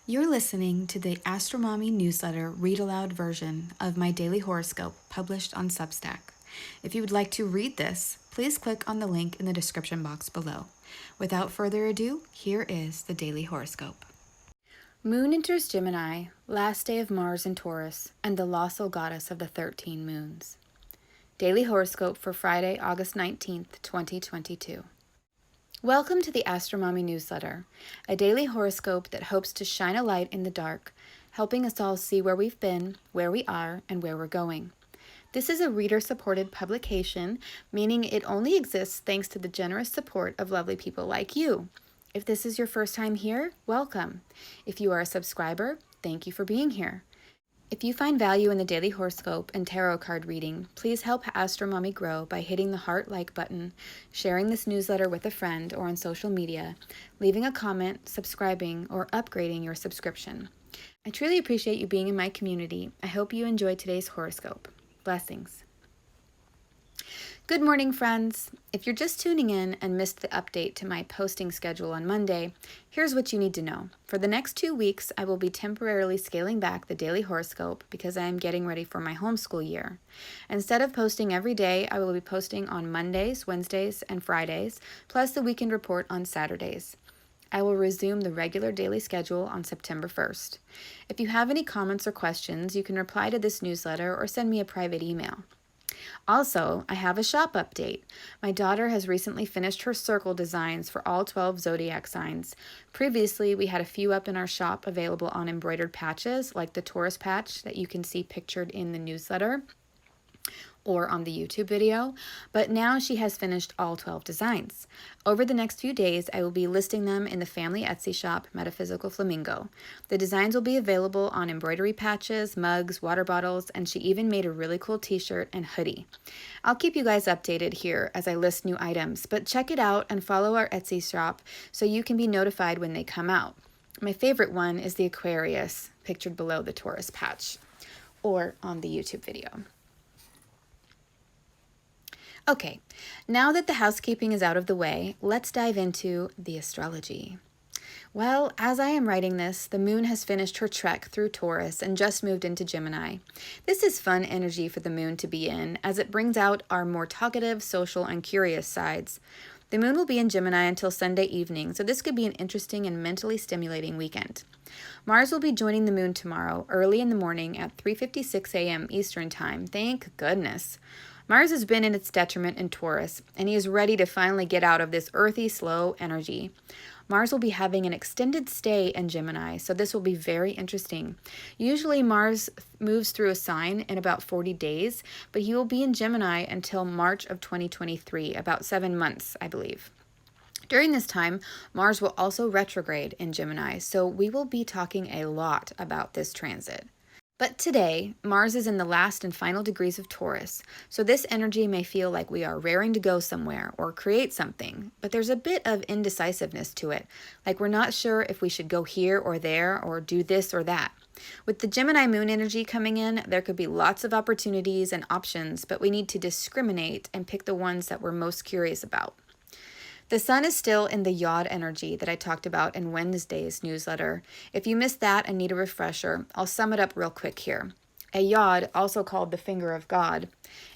You're listening to the AstroMommy Newsletter read-aloud version of my daily horoscope published on Substack. If you would like to read this, please click on the link in the description box below. Without further ado, here is the daily horoscope. Moon enters Gemini, last day of Mars in Taurus, and the Laussel goddess of the 13 moons. Daily horoscope for Friday, August 19th, 2022. Welcome to the AstroMommy Newsletter, a daily horoscope that hopes to shine a light in the dark, helping us all see where we've been, where we are, and where we're going. This is a reader-supported publication, meaning it only exists thanks to the generous support of lovely people like you. If this is your first time here, welcome. If you are a subscriber, thank you for being here. If you find value in the daily horoscope and tarot card reading, please help AstroMommy grow by hitting the heart like button, sharing this newsletter with a friend or on social media, leaving a comment, subscribing, or upgrading your subscription. I truly appreciate you being in my community. I hope you enjoyed today's horoscope. Blessings. Good morning, friends. If you're just tuning in and missed the update to my posting schedule on Monday, here's what you need to know. For the next 2 weeks, I will be temporarily scaling back the daily horoscope because I am getting ready for my homeschool year. Instead of posting every day, I will be posting on Mondays, Wednesdays, and Fridays, plus the weekend report on Saturdays. I will resume the regular daily schedule on September 1st. If you have any comments or questions, you can reply to this newsletter or send me a private email. Also, I have a shop update. My daughter has recently finished her circle designs for all 12 zodiac signs. Previously, we had a few up in our shop available on embroidered patches, like the Taurus patch that you can see pictured in the newsletter or on the YouTube video, but now she has finished all 12 designs. Over the next few days, I will be listing them in the family Etsy shop, Metaphysical Flamingo. The designs will be available on embroidery patches, mugs, water bottles, and she even made a really cool t-shirt and hoodie. I'll keep you guys updated here as I list new items, but check it out and follow our Etsy shop so you can be notified when they come out. My favorite one is the Aquarius, pictured below the Taurus patch, or on the YouTube video. Okay, now that the housekeeping is out of the way, let's dive into the astrology. Well, as I am writing this, the moon has finished her trek through Taurus and just moved into Gemini. This is fun energy for the moon to be in, as it brings out our more talkative, social, and curious sides. The moon will be in Gemini until Sunday evening, so this could be an interesting and mentally stimulating weekend. Mars will be joining the moon tomorrow, early in the morning at 3:56 a.m. Eastern Time. Thank goodness. Mars has been in its detriment in Taurus, and he is ready to finally get out of this earthy, slow energy. Mars will be having an extended stay in Gemini, so this will be very interesting. Usually Mars moves through a sign in about 40 days, but he will be in Gemini until March of 2023, about 7 months, I believe. During this time, Mars will also retrograde in Gemini, so we will be talking a lot about this transit. But today, Mars is in the last and final degrees of Taurus, so this energy may feel like we are raring to go somewhere or create something, but there's a bit of indecisiveness to it, like we're not sure if we should go here or there or do this or that. With the Gemini moon energy coming in, there could be lots of opportunities and options, but we need to discriminate and pick the ones that we're most curious about. The sun is still in the Yod energy that I talked about in Wednesday's newsletter. If you missed that and need a refresher, I'll sum it up real quick here. A Yod, also called the finger of God,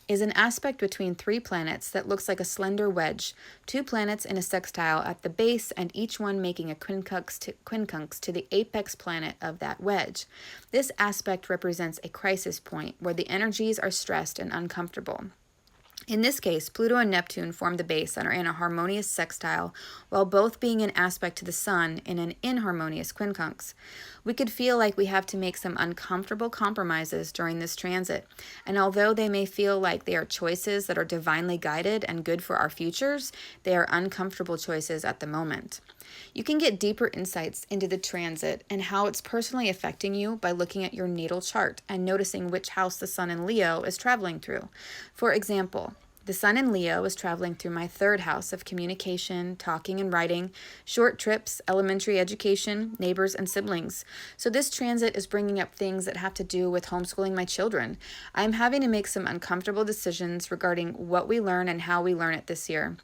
is an aspect between 3 planets that looks like a slender wedge, 2 planets in a sextile at the base and each one making a quincunx to the apex planet of that wedge. This aspect represents a crisis point where the energies are stressed and uncomfortable. In this case, Pluto and Neptune form the base and are in a harmonious sextile, while both being in aspect to the Sun in an inharmonious quincunx. We could feel like we have to make some uncomfortable compromises during this transit, and although they may feel like they are choices that are divinely guided and good for our futures, they are uncomfortable choices at the moment. You can get deeper insights into the transit and how it's personally affecting you by looking at your natal chart and noticing which house the Sun in Leo is traveling through. For example, the Sun in Leo is traveling through my 3rd house of communication, talking and writing, short trips, elementary education, neighbors, and siblings. So this transit is bringing up things that have to do with homeschooling my children. I'm having to make some uncomfortable decisions regarding what we learn and how we learn it this year.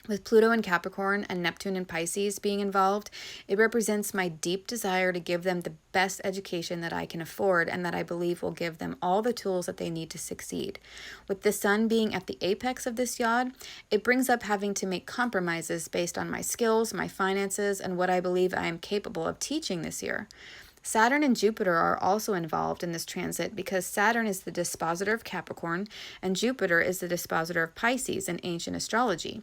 With Pluto in Capricorn and Neptune in Pisces being involved, it represents my deep desire to give them the best education that I can afford and that I believe will give them all the tools that they need to succeed. With the sun being at the apex of this yod, it brings up having to make compromises based on my skills, my finances, and what I believe I am capable of teaching this year. Saturn and Jupiter are also involved in this transit because Saturn is the dispositor of Capricorn and Jupiter is the dispositor of Pisces in ancient astrology.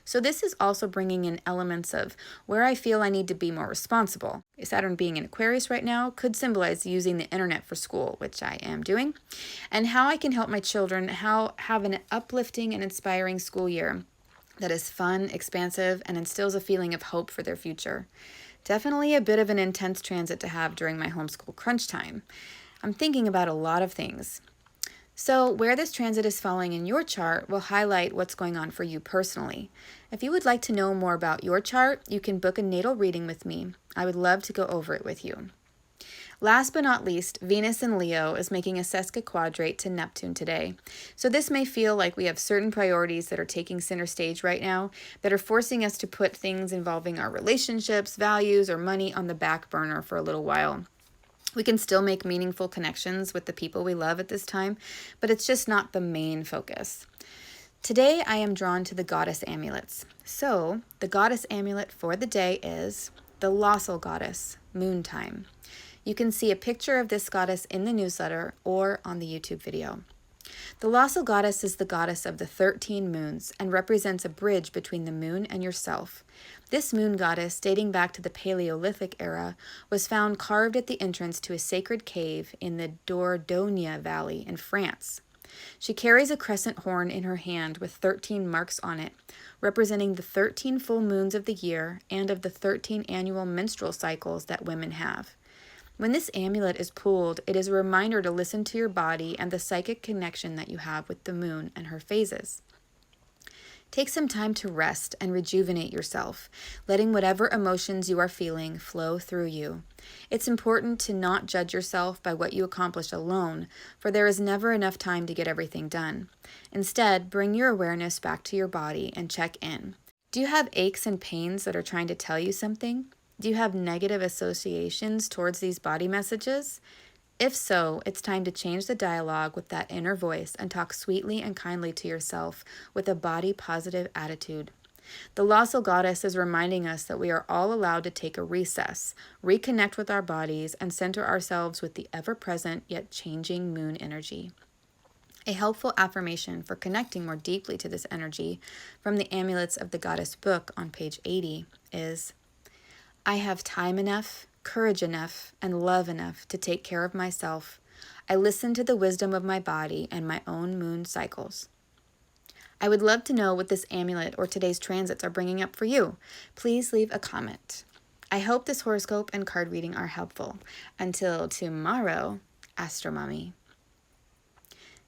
So this is also bringing in elements of where I feel I need to be more responsible. Saturn being in Aquarius right now could symbolize using the internet for school, which I am doing, and how I can help my children have an uplifting and inspiring school year that is fun, expansive, and instills a feeling of hope for their future. Definitely a bit of an intense transit to have during my homeschool crunch time. I'm thinking about a lot of things. So where this transit is falling in your chart will highlight what's going on for you personally. If you would like to know more about your chart, you can book a natal reading with me. I would love to go over it with you. Last but not least, Venus in Leo is making a sesquiquadrate to Neptune today. So this may feel like we have certain priorities that are taking center stage right now that are forcing us to put things involving our relationships, values, or money on the back burner for a little while. We can still make meaningful connections with the people we love at this time, but it's just not the main focus. Today, I am drawn to the Goddess Amulets. So, the Goddess Amulet for the day is the Laussel Goddess, Moon Time. You can see a picture of this goddess in the newsletter or on the YouTube video. The Laussel Goddess is the goddess of the 13 moons and represents a bridge between the moon and yourself. This moon goddess, dating back to the Paleolithic era, was found carved at the entrance to a sacred cave in the Dordogne Valley in France. She carries a crescent horn in her hand with 13 marks on it, representing the 13 full moons of the year and of the 13 annual menstrual cycles that women have. When this amulet is pulled, it is a reminder to listen to your body and the psychic connection that you have with the moon and her phases. Take some time to rest and rejuvenate yourself, letting whatever emotions you are feeling flow through you. It's important to not judge yourself by what you accomplish alone, for there is never enough time to get everything done. Instead, bring your awareness back to your body and check in. Do you have aches and pains that are trying to tell you something? Do you have negative associations towards these body messages? If so, it's time to change the dialogue with that inner voice and talk sweetly and kindly to yourself with a body-positive attitude. The Laussel Goddess is reminding us that we are all allowed to take a recess, reconnect with our bodies, and center ourselves with the ever-present yet changing moon energy. A helpful affirmation for connecting more deeply to this energy from the Amulets of the Goddess book on page 80 is, I have time enough, courage enough, and love enough to take care of myself. I listen to the wisdom of my body and my own moon cycles. I would love to know what this amulet or today's transits are bringing up for you. Please leave a comment. I hope this horoscope and card reading are helpful. Until tomorrow, AstroMommy.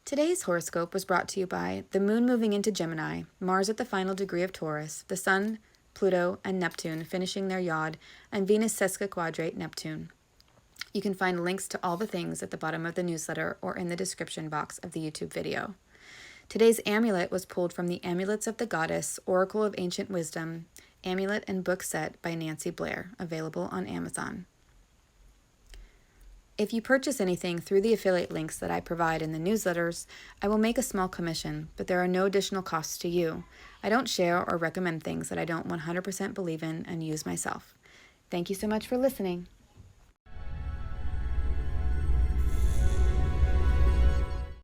Today's horoscope was brought to you by the moon moving into Gemini, Mars at the final degree of Taurus, the sun, Pluto, and Neptune finishing their yod, and Venus sesquiquadrate Neptune. You can find links to all the things at the bottom of the newsletter or in the description box of the YouTube video. Today's amulet was pulled from the Amulets of the Goddess, Oracle of Ancient Wisdom, Amulet and Book Set by Nancy Blair, available on Amazon. If you purchase anything through the affiliate links that I provide in the newsletters, I will make a small commission, but there are no additional costs to you. I don't share or recommend things that I don't 100% believe in and use myself. Thank you so much for listening.